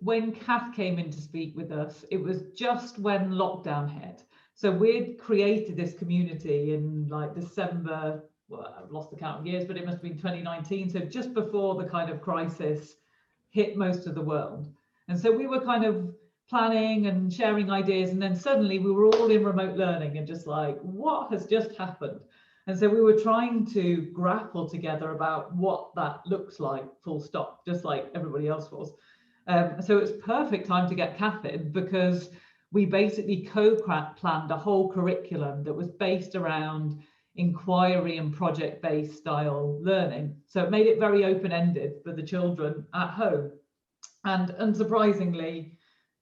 when Kath came in to speak with us, it was just when lockdown hit. So we'd created this community in like December, well, I've lost the count of years, but it must have been 2019. So just before the kind of crisis hit most of the world. And so we were kind of planning and sharing ideas. And then suddenly we were all in remote learning and just like, what has just happened? And so we were trying to grapple together about what that looks like, full stop, just like everybody else was. So it's perfect time to get Kath in, because we basically co-planned a whole curriculum that was based around inquiry and project-based style learning. So it made it very open-ended for the children at home. And unsurprisingly,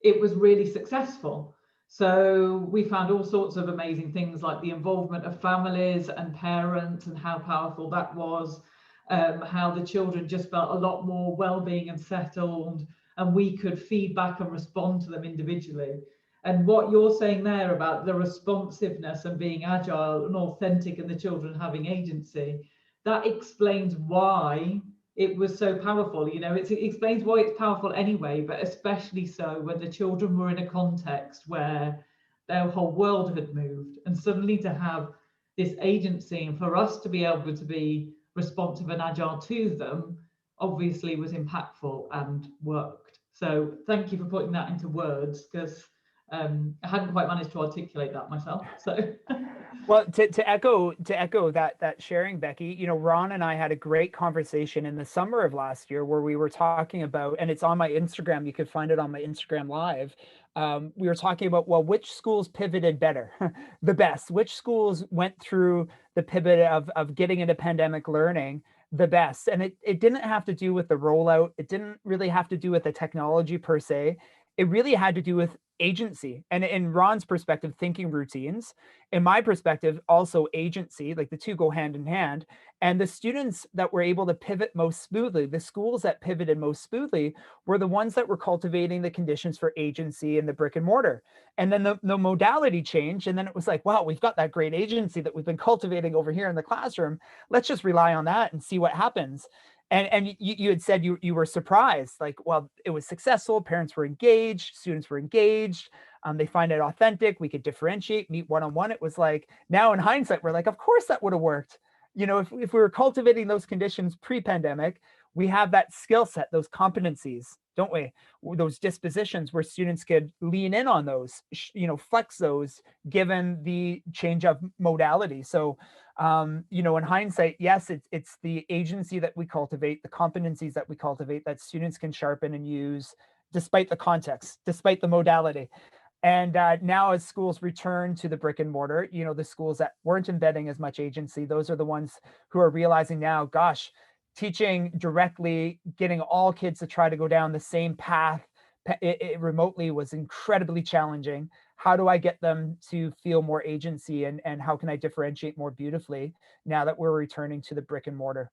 it was really successful. So we found all sorts of amazing things, like the involvement of families and parents and how powerful that was, how the children just felt a lot more well-being and settled, and we could feed back and respond to them individually. And what you're saying there about the responsiveness and being agile and authentic and the children having agency, that explains why it was so powerful. You know, it explains why it's powerful anyway, but especially so when the children were in a context where their whole world had moved, and suddenly to have this agency and for us to be able to be responsive and agile to them obviously was impactful and worked. So thank you for putting that into words, because I hadn't quite managed to articulate that myself. So well, to echo that sharing, Becky, you know, Ron and I had a great conversation in the summer of last year where we were talking about, and it's on my Instagram, you could find it on my Instagram live. We were talking about, well, which schools pivoted better, the best, which schools went through the pivot of getting into pandemic learning the best. And it didn't have to do with the rollout. It didn't really have to do with the technology per se. It really had to do with agency, and in Ron's perspective, thinking routines. In my perspective, also agency, like the two go hand in hand. And the students that were able to pivot most smoothly, the schools that pivoted most smoothly, were the ones that were cultivating the conditions for agency in the brick and mortar. And then the modality changed. And then it was like, wow, we've got that great agency that we've been cultivating over here in the classroom. Let's just rely on that and see what happens. And you had said you were surprised, like, well, it was successful, parents were engaged, students were engaged, they find it authentic, we could differentiate, meet one-on-one. It was like, now in hindsight, we're like, of course that would have worked. You know, if we were cultivating those conditions pre-pandemic, we have that skill set, those competencies, don't we? Those dispositions where students could lean in on those, you know, flex those given the change of modality. So you know, in hindsight, yes, it's the agency that we cultivate, the competencies that we cultivate that students can sharpen and use despite the context, despite the modality. And now as schools return to the brick and mortar, you know, the schools that weren't embedding as much agency, those are the ones who are realizing now, gosh, teaching directly, getting all kids to try to go down the same path remotely was incredibly challenging. How do I get them to feel more agency, and how can I differentiate more beautifully now that we're returning to the brick and mortar?